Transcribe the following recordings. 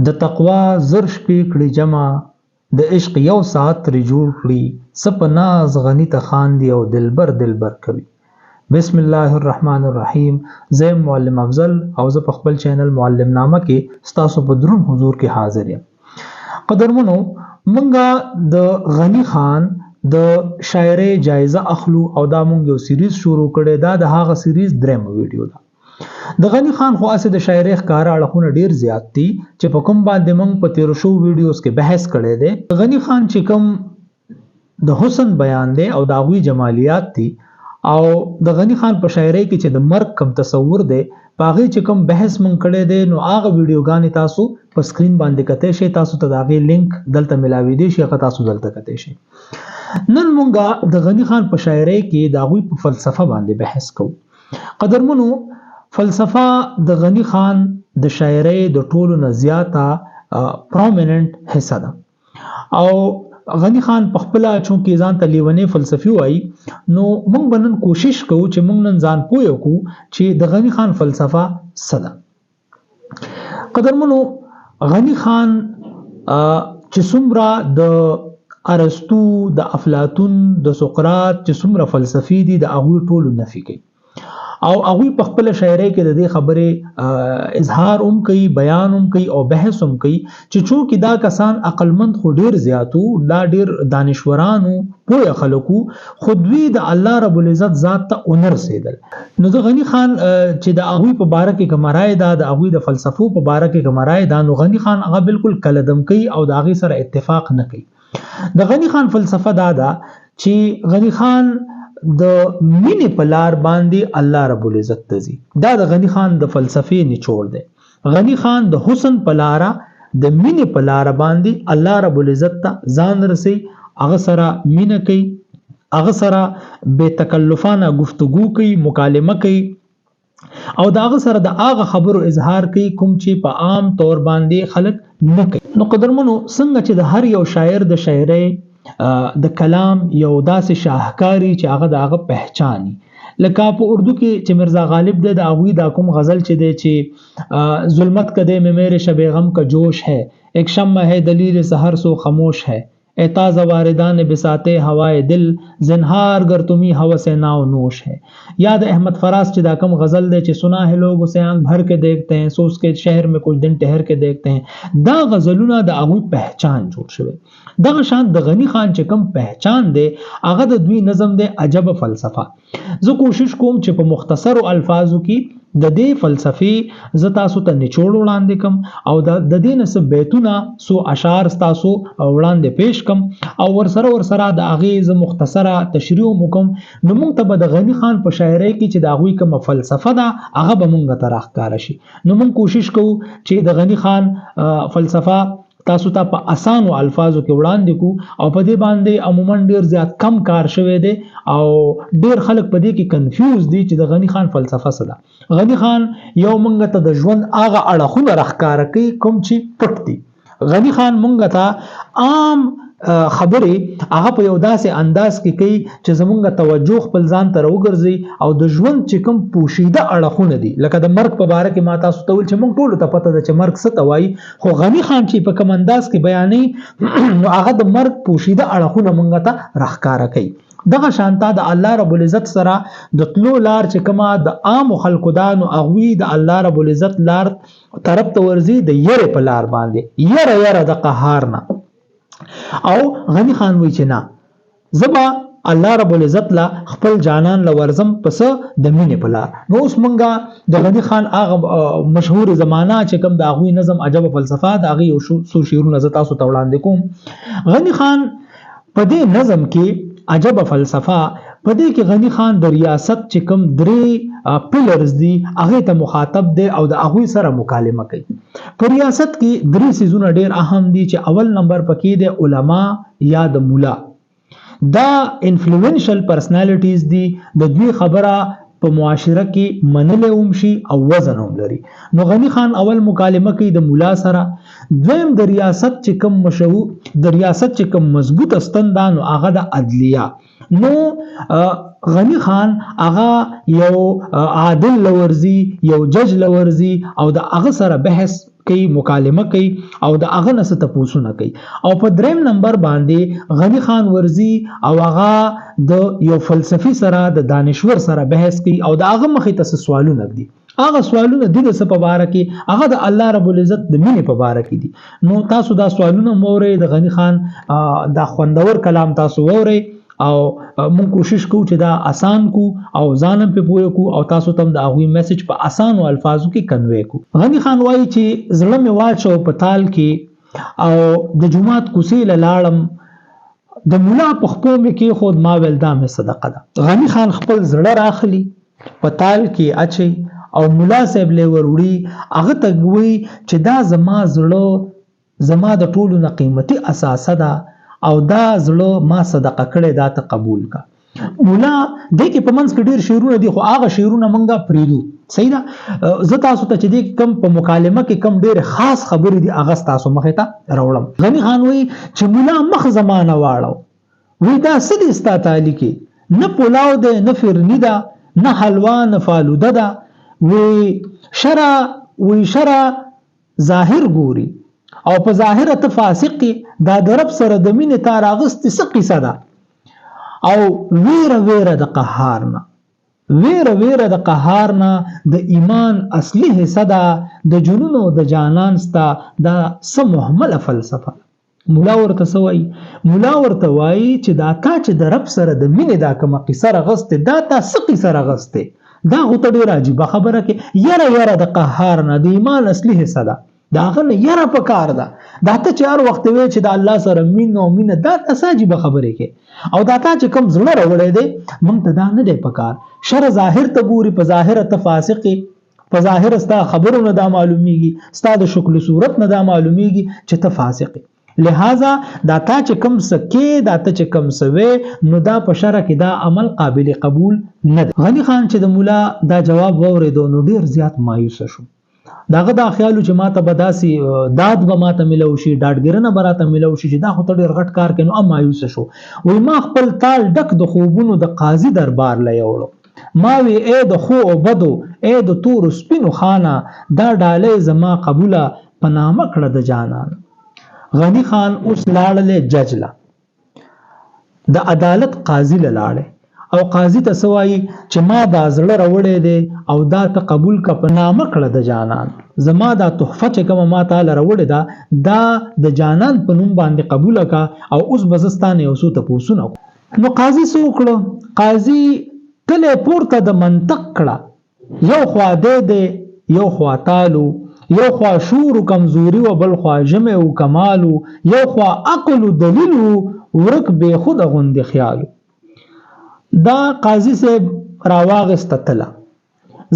د تقوا زر شپې کړي جمع، د عشق یو ساعت ترې جوړ کړي، څه په ناز غني ته خاندي او دلبر دلبر کوي. بسم الله الرحمن الرحیم. زه معلم افضل او زه په خپل چینل معلم نامه کې ستاسو په درون حضور کې حاضر یم. قدرمنو، مونږه د غنی خان د شاعرۍ جایزه اخلو او دا مونږ یو سیریز شروع کړی. دا د هغه سیریز دریم ویډیو ده. د غنی خان خو اسه د شاعرۍ ښکارا اړخونه ډیر زیات دي چې په کوم باندې مونږ په 13 شو ویډیوز کې بحث کړی دی. غنی خان چې کوم د حسن بیان دی او د هغوی جمالیات دي او د غنی خان په شاعرۍ کې چې د مرګ کم تصور دی پاغه چې کوم بحث مونږ کړی دی، نو هغه ویډیوګانې تاسو په سکرین باندې کتئ شئ. تاسو ته د هغې لینک دلته ملاوي دی شي، هغه تاسو دلته کتئ شئ. نن مونږه د غنی خان په شاعرۍ کې د هغوی په فلسفه باندې بحث کوو. قدرمنو، فلسفه د غنی خان د شاعرۍ د ټولو نه زیاته پرومیننٹ حصہ ده او غنی خان په خپل چونکې ځان ته لیونی فلسفي وایي، نو موږ به نن کوشش کوو چې موږ نن ځان پوه کړو چې د غنی خان فلسفه څه ده. قدرمنو، غنی خان چې څومره د ارسطو، د افلاطون، د سقراط چې څومره فلسفي دي د هغوی ټولو نفي کوي او هغوی په خپل شاعرۍ کې د دې خبرې اظهار هم کوي، بیان هم کوي او بحث هم کوي چې چونکې دا کسان عقلمند خو ډیر زیاتو، دا ډیر دانشورانو، پوه خلکو، خو دوی د الله رب العزت ذات ته ونه رسېدل. نو د غنی خان چې د هغوی په باره کې کومه رایه ده، د هغوی د فلسفو په باره کې کومه رایه ده، نو غنی خان هغه بالکل کلدم کوي او د هغې سره اتفاق نه کوي. د غنی خان فلسفه دا ده چې غنی خان د مینې په لار باندې الله رب العزت ته ځي. دا د غنی خان د فلسفې نچوړ دی. غنی خان د حسن په لار، د مینې په لار باندې الله رب العزت ته ځان رسي، هغه سره مینه کوي، هغه سره بے تکلفانه گفتگو کوي، مکالمه کوي او دا هغه سره د هغه خبرو اظهار کوي کوم چې په عام طور باندې خلک نه کوي. نو قدرمنو، څنګه چې د هر یو شاعر د شاعرۍ د کلام یو داسې شاهکاری چې هغه د هغه پہچانی، لکه په اردو کې چې مرزا غالب د هغوی دا کوم غزل چې دی چې ظلمت کدے میں میرے شب غم کا جوش ہے، ایک شمع ہے دلیل سحر سو خاموش ہے، اے تازہ واردان بساتے ہوائے دل، زنہار گر تمہیں ہوس ناو نوش ہے. یا د احمد فراز چې دا کوم غزل دی چې سنا ہے لوگ اسے آنکھ بھر کے دیکھتے ہیں، سو اس کے شہر میں کچھ دن ٹہر کے دیکھتے ہیں. دا غزلونه د هغوی پہچان جوړ شوی. دغه شان د غنی خان چې کوم پہچان دی هغه د دوی نظم دی عجب فلسفه. زه کوشش کوم چې په مختصرو الفاظو کې د دې فلسفي زه تاسو ته نچوړ وړاندې کم او د دې نه څه بیتونه، څو اشعار تاسو وړاندې پیش کم او ورسره د هغې زه مختصره تشریح وکم. نو موږ ته به د غنی خان په شاعرۍ کې چې د هغوی کومه فلسفه ده هغه به موږ ته راښکاره شي. نو موږ کوشش کوو چې د غنی خان فلسفه تاسو ته په اسانو الفاظو کې وړاندې کو او په دې باندې عموما ډیر زیات کم کار شوی دی او ډیر خلک په دې کې کنفیوز دي چې د غنی خان فلسفه څه ده. غنی خان یو مونږ ته د ژوند هغه اړخونه راښکاره کوي کوم چې پټ دي. غنی خان مونږ ته عام خبرې هغه په یو داسې انداز کې کوي چې زمونږ توجه خپل ځان ته راوګرځي او د ژوند چې کوم پوشیده اړخونه دي، لکه د مرګ په باره کې ما تاسو ته ویل چې موږ ټولو ته پته ده چې مرګ څه ته وایي، خو غنی خان چې په کوم انداز کې بیانوي نو هغه د مرګ پوشیده اړخونه موږ ته راښکاره کوي. دغه شانتا د الله رب العزت سره د تلو لار چې کومه د عام خلکو ده، نو هغوی د الله رب العزت لار طرف ته ورځي د یرې په لار باندې، یره د قهار نه. او غنی خان وی چې نه، زما الله رب العزت لا خپل جانان لورزم پس د مینې په لار. نو اوس مونږه د غنی خان هغه مشهور زمانہ چې کوم د هغوی نظم عجب فلسفه د هغې یو څو شعرونه زه تاسو ته وړاندې کوم. غنی خان په دې نظم کې عجب فلسفه، په دې کې غنی خان د ریاست چې کوم 3 پلرز دي هغه ته مخاطب دی او د هغوی سره مکالمه کوي. په ریاست کې 3 سیزونه ډیر اهم دي چې اول نمبر پکې دی علما یا د مولا. دا انفلوئنشل پرسنالټیز دي، د دوی خبره په معاشره کې منلې هم شي او وزن هم لري. نو غنی خان اول مکالمه کوي د مولا سره. دویم د ریاست چې کوم مشهور، د ریاست چې کوم مضبوط استندان او هغه د عدلیه. نو غنی خان هغه یو عادل لورزی، یو جج لورزی او د هغه سره بحث کوي مکالمه کوي او د هغه نه څه تپوسونه کوي. او په دریم نمبر باندې غنی خان ورزي او هغه د یو فلسفي سره د دانشور سره بحث کوي او د هغه مخې ته سوالونه دي. هغه سوالونه د څه په باره کې هغه د الله رب العزت د مینې په باره کې دي. نو تاسو دا سوالونه مورئ د غنی خان دا خوندور کلام تاسو وورئ او مونږ کوشش کوو چې دا آسان کو او ځانم په پوهه کو او تاسو ته د هغوی میسج په آسان او الفاظو کې کنوي کو. غنی خان وایي چې زړه مې واچو په تال کې او د جمعات کوسې لاړم د مولا په خپو مې کې خود ما ویل دا مې صدقه ده. غنی خان خپل زړه راخلی په تال کې اچي او مولا صاحب له وروړي هغه ته وی چې دا زما زړه زما د ټولو نه قیمتي اساسه ده او دا زړه ما صدقه کړې دا ته قبول کا. مولا د کې په منځ کې ډیر شعرونه دي خو هغه شعرونه مونږه پریدو. صحیح ده. زه تاسو ته چې د کم په مکالمه کې کم ډیر خاص خبرې دي هغه تاسو مخې ته راوړم. غنی خان وی چې مولا مخ زمانه واړو وی دا سدي ستا تعالی کې نه پولاو ده نه فرنی ده نه حلوا نه فالوده ده وی شرع ظاهر ګوري او په ظاهر ته فاسق دا د رب سره د مینې تار اغست څه قصه ده او ویره د قهار نه د قهار نه د ایمان اصلي حصہ ده د جنون او د جانان ستا دا سم محمله فلسفه. مولا ورته وایي چې دا تا چې د رب سره د مینې دا کومه قصه راغسته دا تا څه قصه راغسته دا غوته ډیره عجیبه خبره کې یره د قهار نه د ایمان اصلي حصہ ده دا غنه یره پکار ده دا ته چار وخت وی چې د الله سره مینه دا عجیبه خبره کې او دا تا چې کم زړه راوړې ده مونږ ته دا نه دی پکار. شر ظاهر ته ګوري په ظاهر ته فاسق په ظاهر ستا خبرونه دا معلومیږي ستا د شکل صورت نه دا معلومیږي چې ته فاسق. لہذا دا تا چې کم سکه دا ته چې کم سوي نو دا په شرع کې دا عمل قابل قبول نه ده. غنی خان چې د مولا دا جواب وورېدو نو ډیر زیات مایوس شو. داغه دا خیالو چې ماته بداسي داد به ماته ملو شي ډاډګرنه براته ملو شي چې دا خو ډیر غټ کار کوي. نو مایوس شو. وای ما خپل تال ډک د خوبونو د قاضي دربار لایوړو ما وی اے د خو او بدو اے د تور سپینو خانه دا ډالې زما قبوله پنامه کړه د جانان. غنی خان اوس لاړل جج لا د عدالت قاضي لاړ او قاضي ته سوای چې ما دا زړه راوړې دي او دا ته قبول کا په نامه کړه د جانان زما دا تحفه چې کوم ما تعالی راوړې دا د جانان په نوم باندې قبول کا او اوس بزستانه اوسو ته پوسونه. نو قاضي سو کړه قاضي کله پورته د منطق کړه یو خوا دې یو خوا تالو یو خوا شور و کمزوری و بل خوا جمع و کمالو یو خوا عقل و دلیل و ورک بے خود غند خیالو. دا قاضی سے راواغست تلا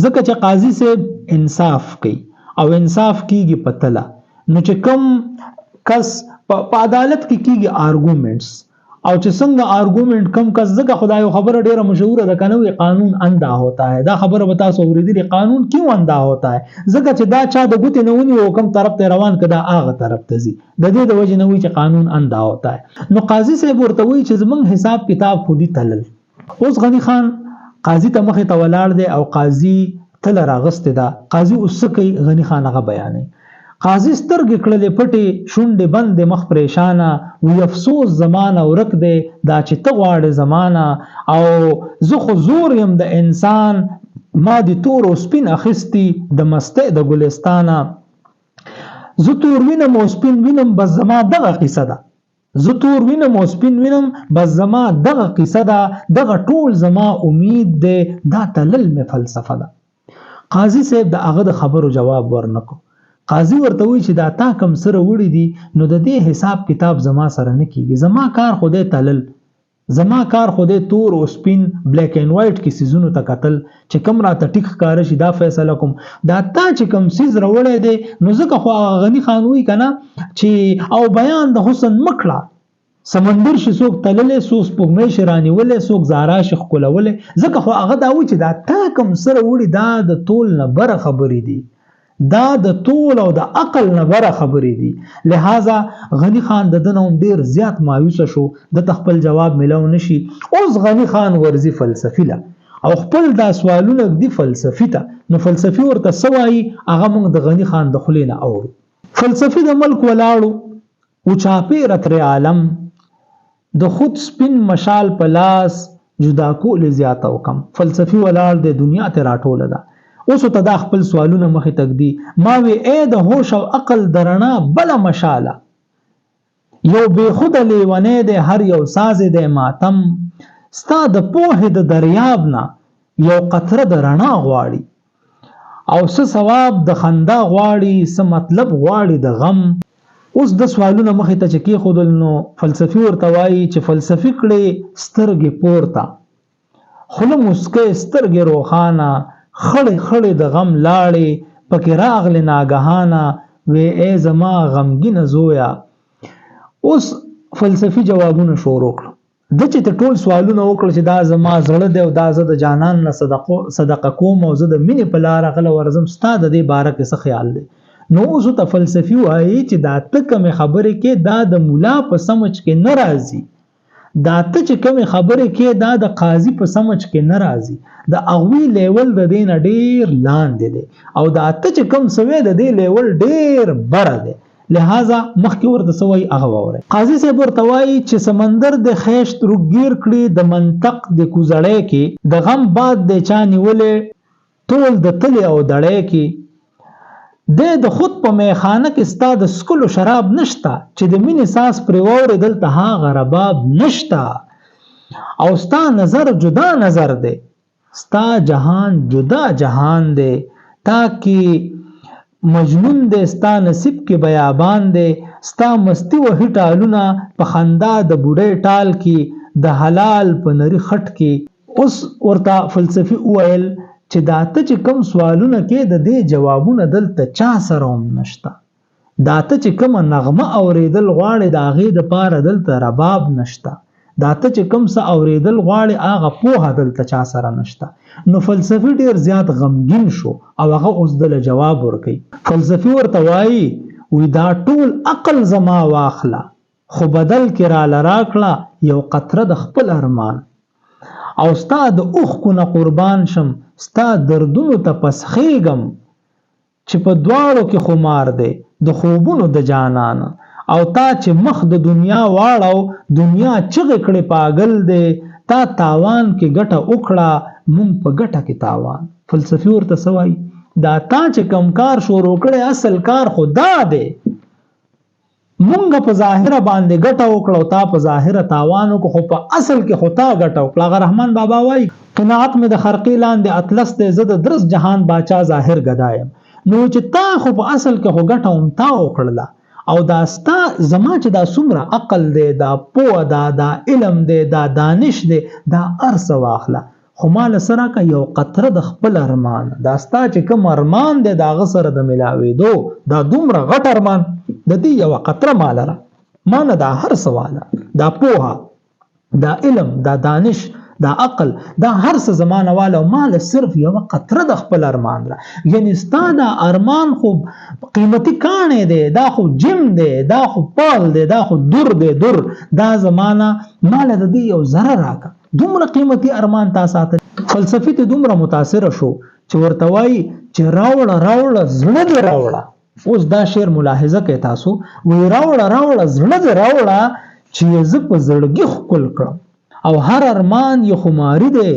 ځکه چې قاضی سے انصاف کوي او انصاف کیږي پتلا نو چې کم کس په عدالت کې کیږي آرګومنټس او چې څنګه آرګومنټ کم کس ځکه خدای خبره ډیره مشهوره ده کنه وی قانون اندا ہوتا ہے دا خبره بتا سو ورېدلی قانون کیوں اندا ہوتا ہے ځکه چې دا چا د ګوتې نه ونی او کم طرف ته روان کدا هغه طرف ته زی د دې د وجه نه وی چې قانون اندا ہوتا ہے. نو قاضي صاحب ورته وی چې زمنګ حساب کتاب خودي تلل. اوس غنی خان قاضي ته مخه ته ولاړ دی او قاضي تل راغست ده. قاضي اوس کوي غنی خان هغه بیانې قاضي سترګې کړلې پټې شونډې بندې مخ پریشانه وی افسوس زمانه ورک دی دا چې ته غواړې زمانه او زه خو زور یم د انسان ما د تور او سپین اخیستی د مستې د ګلستانه زه تور وینم او سپین وینم بس زما دغه قصه ده زه تور وینم او سپین وینم بس زما دغه قصه ده دغه ټول زما امید دی دا تلل مې فلسفه ده. قاضي صاحب د هغه د خبرو جواب ورنکو. قاضي ورته وی چې دا تا کم سره وړي دي نو د دې حساب کتاب زما سره نه کیږي زما کار خوده تلل زما کار خوده تور او سپین بلیک اینڈ وایټ کې سيزونو ته قتل چې کم را ته ټیک کار شي دا فیصله کوم دا تا چې کم سيز راوړې دي نو ځکه خو غنی خان وی کنه چې او بیان د حسن مکړه سمندر شي څوک تللې څوک پګمې شرانی ولې څوک زارا شیخ کولولې ځکه خو هغه دا وی چې دا تا کم سره وړي دا د تول نه بره خبرې دي دا د طول او د عقل نه بره خبرې دي. لہذا غنی خان د دنوم ډیر زیات مایوس شو د خپل جواب ملو نشي. اوس غنی خان ورزي فلسفي لا او خپل دا سوالونه دی فلسفي ته نو فلسفي ورته سوای هغه موږ د غنی خان د خلینه اورو فلسفي د ملک ولاړو او چاپیره تر عالم د خود سپین مشال پلاس جدا کول زیاته وکم. فلسفي ولاړ د دنیا ته راټوله ده. اوس ته دا خپل سوالونه مخې تک دي. ما وی اے د هوش او عقل درنا بل مشاله یو بے خود لیونه ده هر یو ساز ده ماتم ستا د پوهې د دریاب نه یو قطره د رڼا غواړي او څه ثواب د خندا غواړي څه مطلب غواړي د غم. اوس د سوالونه مخې ته چې کېښودل نو فلسفي ورته وایي چې فلسفي کړې سترګې پورته خوله موسکۍ سترګې روښانه خړې خړې د غم لاړې پکې راغلې ناګهانه وې ای زما غمګینه زویه. اوس فلسفي جوابونه شروع کړل. د چې ته ټول سوالونه وکړل چې دا زما زړه دی او دا زه د جانان نه صدقه کوم او زه د مینې په لاره غله ورځم ستا د دې باره کې څه خیال دی. نو اوس ته فلسفي وایي چې دا ته کومې خبرې کې دا د مولا په سمجھ کې نه راځي، دا ته چې کومې خبرې کې دا د قاضي په سمجھ کې نه راځي، د هغوی لیول د دې نه ډېر لاندې دی او دا ته چې کوم سوی د دې لیول ډېر بره دی. لہذا مخکې ورته څه وایي هغه واورئ. قاضي صاحب ورته وایي چې سمندر د خیشت روږګیر کړي د منطق د کوزړۍ کې د غم باد د چا نیولې ټول د تلې او دړۍ کې د خود په میخانه کې ستا د سکلو شراب نشتا چې د مینې ساس پرې واورې دلته هاغه رباب نشتا او ستا نظر جدا نظر دی ستا جهان جدا جهان دی تا کې مجنون دی ستا نصیب کې بیابان دی ستا مستی وهي ټالونه په خندا د بوډۍ ټال کې د حلال په نری خټ کې. اوس ورته فلسفي وویل چې دا ته چې کوم سوالونه کې د دې جوابونه دلته چا سره هم نشته، دا ته چې کومه نغمه اورېدل غواړي د هغې دپاره دلته رباب نشته، دا ته چې کوم څه اورېدل غواړي هغه پوهه دلته چا سره نشته. نو فلسفي ډېر زیات غمګین شو او هغه اوس دله جواب ورکوي. فلسفي ورته وایي وی دا ټول عقل زما واخله خو بدل کې راله راکړه یو قطره د خپل ارمان او ستا د اوښکو نه قربان شم ستا دردونو ته پسخېږم چې په دواړو کې خمار دی د خوبونو د جانان او تا چې مخ د دنیا واړو دنیا چغې کړې پاگل دی تا تاوان کې ګټه وکړه مونږ په ګټه کې تاوان. فلسفي ورته څه وایي دا تا چې کم کار شروع کړی اصل کار خو دا دی مونږ په ظاهره باندې ګټه وکړه او تا په ظاهره تاوان وکړو خو په اصل کې خو تا ګټه وکړه. هغه رحمان بابا وایي قناعت مې د خرقې لاندې اطلس دی زه د درس جهان باچا ظاهر ګدایم. نو چې تا خو په اصل کې خو ګټه هم تا وکړله او دا ستا زما چې دا څومره عقل دی دا پوه دا علم دی دا دانش دی دا هر څه واخله خو ما له سره که یو قطره د خپل ارمان دا ستا چې کوم ارمان دی د هغه سره د ملاوېدو دا دومره غټ ارمان د دې یوه قطره ما لره ما نه دا هر څه واله دا پوهه دا علم دا دانش دا عقل دا هر څه زمانه واله او ما له صرف یوه قطره د خپل ارمان را. یعنی ستا دا ارمان خو قیمتي کاڼی دی دا خو جم دی دا خو پال دی دا خو در دی در دا زمانه ما له د دې یو ذره راکه دومره قیمتي ارمان تا ساته. فلسفي ته دومره متاثره شو چې ورته وایي چې راوړه راوړه زړه دې راوړه. اوس دا شعر ملاحظه کوي تاسو وی راوړه راوړه زړه دې راوړه چې زه په زړګي ښکل کړم او هر ارمان یې خماري دی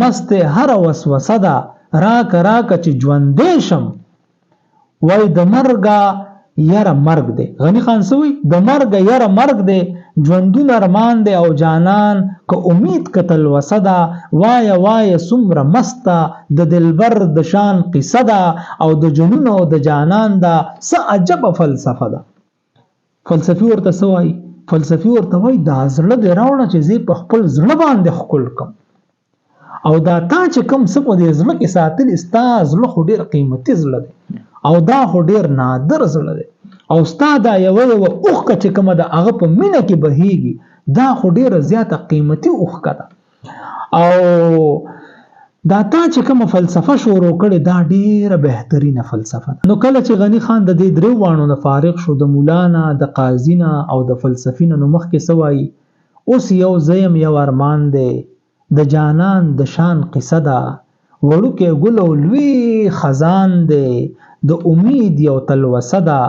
مست هر وسوسه ده راکه راکه چې ژوندی شم وای د مرګه یره مرګ دی. غنی خان سوی د مرګ یره مرګ دی ژوندون ارمان دی او جانان که امید کتل وسده وای وای سمره مسته د دلبر د شان قصه ده او د جنون او د جانان ده څه عجب فلسفه ده. فلسفي ورته سوای فلسفي ورته وای دا زړه دی راوړه چې زه په خپل زړه باندې ښکل کم او دا تا چې کوم څه په دې زړه کې ساتل ستا زړه خو ډېر قیمتي زړه دی او دا خو ډېر نادر زړه دی او ستا دا یوه اوښکه چې کومه ده هغه په مینه کې بهیږي دا خو ډېره زیاته قیمتي اوښکه ده او دا تا چې کومه فلسفه شروع کړې دا ډېره بهترینه فلسفه ده. نو کله چې غنی خان د دې درې واڼو نه فارغ شو د مولا نه د قاضي نه او د فلسفي نه نو مخکې څه وایي اوس یو زیم یو ارمان دی د جانان د شان قصه ده وړوکی ګل او لوی خزان دی د امید یو تلوسه ده،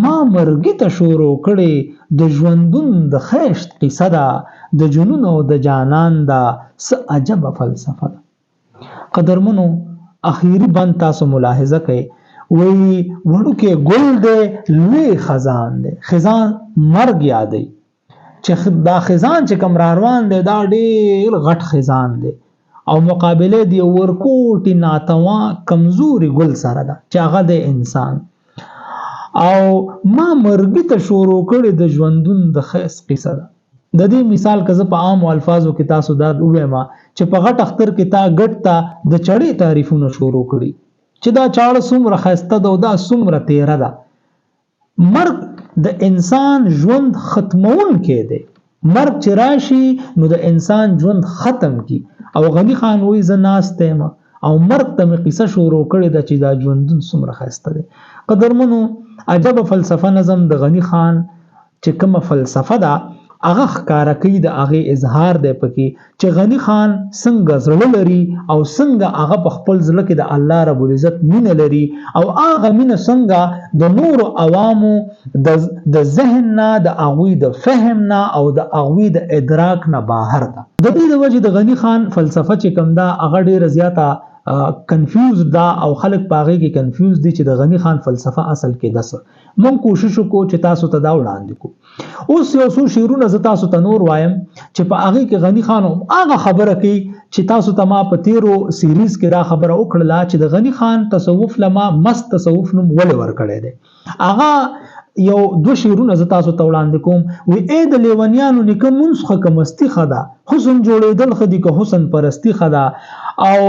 ما مرګي ته شروع کړي د ژوندون د خیشت قصه ده، د جنون او د جانان ده څه عجب فلسفه ده. قدرمنو اخیری بند تاسو ملاحظه کوئ، وی وړوکی ګل دی لوی خزان دی، خزان مرګ یادی چې دا خزان چې کوم را روان دی دا ډیر غټ خزان دی او مقابله دی ورکوټی ناتوا کمزوري ګل سره ده چې هغه د انسان. او ما مرګی ته شروع کړی د ژوندون د خیس قصه ده. د دې مثال که زه په عام الفاظو کې تاسو دا ووایم چې په غټ اختر کې تا ګټ ته د چړې تعریفونه شروع کړي چې دا چاړه څومره ښایسته ده او دا څومره تیره ده. مرګ د انسان ژوند ختمونکی دی. مرګ چې راشي نو د انسان ژوند ختم کی. او غنی خان وی زه ناست یم او مرګ ته مې قصه شروع کړې ده چې دا ژوندون څومره ښایسته دی. قدرمنو عجب فلسفه نظم د غنی خان چې کومه فلسفه ده هغه ښکاره کوي، د هغې اظهار دی پکې چې غنی خان څنګه زړه لري او څنګه هغه په خپل زړه کې د الله رب العزت مینه لري او هغه مینه څنګه د نورو عوامو د ذهن نه، د هغوی د فهم نه او د هغوی د ادراک نه بهر ده. د دې د وجې د غنی خان فلسفه چې کوم ده هغه ډېره زیاته کنفیوز دا او خلک پاغه کې کنفیوز دي چې د غنی خان فلسفه اصل کې دسه. مونږ کوشش وکړو چې تاسو ته دا وړاندې کو. اوس یو څو شعرونه ز تاسو ته نور وایم چې په هغه کې غنی خان هغه خبره کوي چې تاسو ته ما په تیرو سیریز کې را خبره وکړه چې د غنی خان تصوف لما مست تصوف نوم ولې ورکړی دی. هغه یو دو شعرونه ز تاسو ته وړاندې کوم. وی اې د لیونیانو نیکه منسخه کمستی خدا، حسن جوړېدل خدي که حسن پرستی خدا، او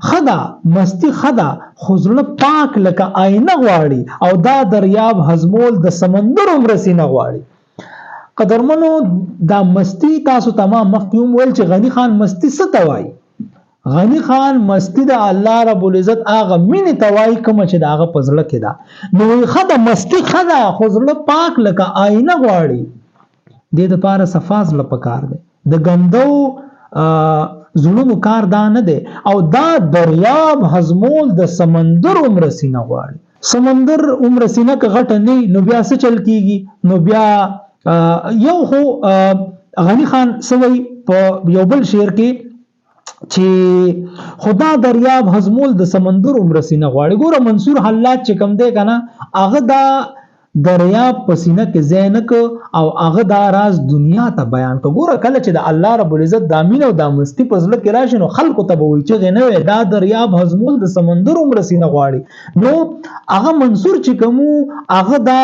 خدا مستی خدا خزړه پاک لکه آینه غواړي او دا دریاب هضمول د سمندر عمرسی نه غواړي. قدرمنو دا مستی تاسو تمام مخکوم ویل چې غنی خان مستی څه ته وایي. غنی خان مستی د الله رب العزت هغه مینې ته وایي کومه چې د هغه په زړه کې ده. نو خدا مستی خدا خزړه پاک لکه آینه غواړي. دې دپاره صفا زړه پکار دی، د ګندو زړونو کار دا نه دی او دا دریاب هضمول د سمندر عمر سینه غواړي. سمندر عمر سینه که غټه نه نو بیا څه چل کیږي؟ نو بیا یو خو غنی خان سوی په یو بل شعر کې چې خدا دریاب هضمول د سمندر عمر سینه غواړي. ګوره منصور حلاج چې کم دی کنه هغه دا دریاب پسینه کې زینک او هغه دا راز دنیا ته بیان کو. ګوره کله چې د الله رب العزت د امین او د مستی په زړه کې راشي نو خلکو ته به وایي چې غنوي دا دریاب هضمول د سمندر عمر سینه غواړي. نو هغه منصور چې کوم هغه دا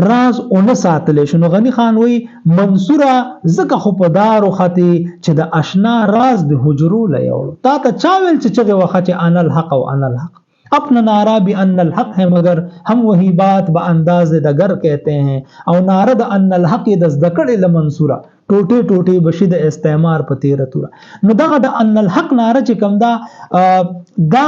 راز اون ساتل شنو. غنی خان وی منصوره زکه خو په دارو خطي چې د آشنا راز د حجرو لیوړو تا ته چا ویل چې چغه وخت چې ان الحق او ان الحق اپنا نعرہ بھی ان الحق ہے مگر ہم وہی بات با انداز دگر کہتے ہیں او نارد ان الحق دز دکڑ لمنصورا ټوټه ټوټه بشید استعمار پتیره تورا. نو دغه د ان الحق ناره چې کوم دا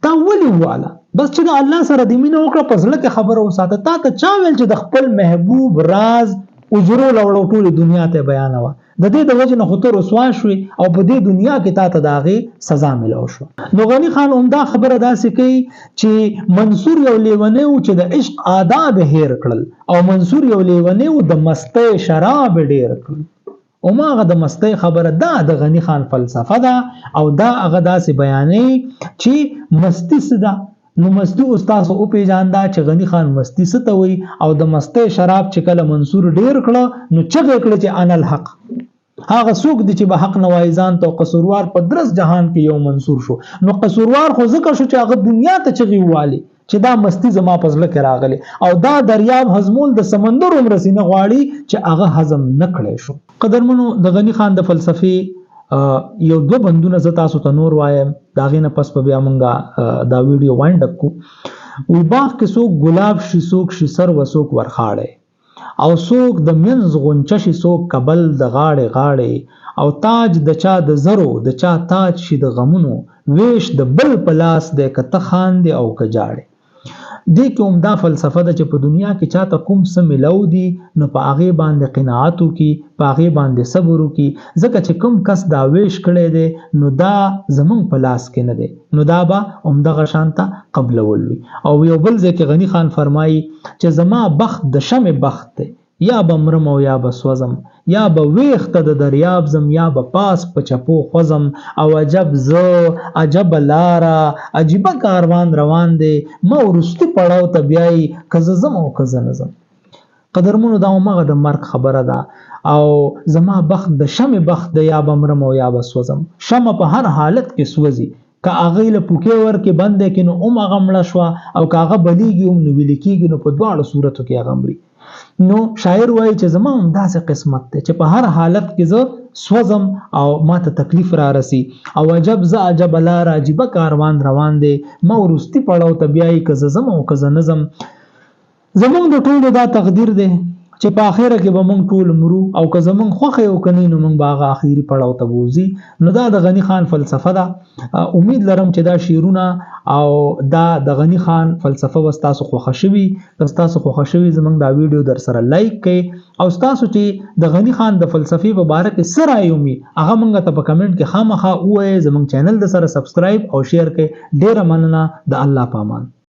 تا ولی والا بس چې د الله سره د مینه وکړه په ځل کې خبره وساته. تا ته چا ویل چې د خپل محبوب راز اجرو لوړو ټول دنیا ته بیانوا. د دې د وجه نه خو ته رسوا شوې او په دې دنیا کې تا ته د هغې سزا ملو شو. نو غنی خان عمده خبره داسې کوي چې منصور یو لیونی و چې د عشق آداب هیر کړل او منصور یو لیونی و د مستی شراب ډیر کړل. او ما هغه د مستی خبره دا د غنی خان فلسفه ده او دا هغه داسې بیانې چې مستی څه ده. نو مستی استاد او پیژاندا چې غنی خان مستی څه ته وایي او د مستی شراب چې کله منصور ډیر کړه نو چغه کړه چې ان الحق. هغه څوک دي چې به حق نوایزان ته قصوروار په درس جهان کې یو منصور شو. نو قصوروار خو ځکه شو چې هغه دنیا ته چغي والی چې دا مستی زما په ځل کې راغلی او دا دریاب هضمول د سمندر عمر سینه غواړي چې هغه هضم نه کړی شو. قدرمنو د غنی خان د فلسفي یو دو بندونه ز تاسو ته نور وایم دا غینه پس په بیا مونږه دا ویډیو وایند اپ کو. وی باغ کې څوک ګلاب شي څوک شي سر و څوک ورخاړي او څوک د منز غونچه شي څوک کبل د غاړې غاړې او تاج د چا د زرو د چا تاج شي د غمونو ویش د بل پلاس د کته خان دی او کجاړي. دې کې هم دا فلسفه ده چې په دنیا کې چاته کوم څه ملو دي نو په هغه باندې قناعت وکي، په هغه باندې صبر وکي، ځکه چې کوم کس دا ویش کړي دي نو دا زمون په لاس کې نه دی، نو دا به هم دغه شانته قبلول وي. او یو بل ځکه غنی خان فرمایي چې زما بخت د شمع بخت دی، یا به مرم او یا به سوزم، یا به ویخته د دریاب زم، یا به پاس په چپو خوزم. او عجب زه عجب لارا عجیبه کاروان روان دی، ما ورستی پړاو ته بیایي که زه ځم او که زه نه ځم. قدرمنو دا همغه د مرګ خبره ده. او زما بخت د شمع بخت دی، یا به مرم او یا به سوزم. شمع په هر حالت کې سوزي، که هغه له پوکې ورکې بندې کې نو هم هغه مړه شوه، او که هغه بلیږي هم نو ویلې کېږي، نو په دواړو صورتو کې هغه مري. نو شاعر وایي چې زما هم داسې قسمت دی چې په هر حالت کې زه سوزم او ما ته تکلیف را رسی. او عجب زه عجب لار عجیبه کاروان روان دی، ما ورستی پړاو ته بیایي که زه ځم او که زه نه ځم. زمونږ د ټولو دا تقدیر دی چې په آخره کې به مونږ ټول مرو، او که زمونږ خوښه یو کني نو مونږ به هغه اخیری پړاو ته بوځي. نو دا د غنی خان فلسفه ده. امید لرم چې دا شعرونه او دا د غنی خان فلسفه وستاسو خوښه شوي. که تاسو خوښه شوي زمونږ دا ویډیو در سره لایک کړئ، او تاسو چې د غنی خان د فلسفې په باره کې څه رایه وي هغه مونږ ته په کمنټ کې خامخا ووایئ. زمونږ چینل د سره سبسکرایب او شیر کړئ. ډیره مننه. د الله پامان.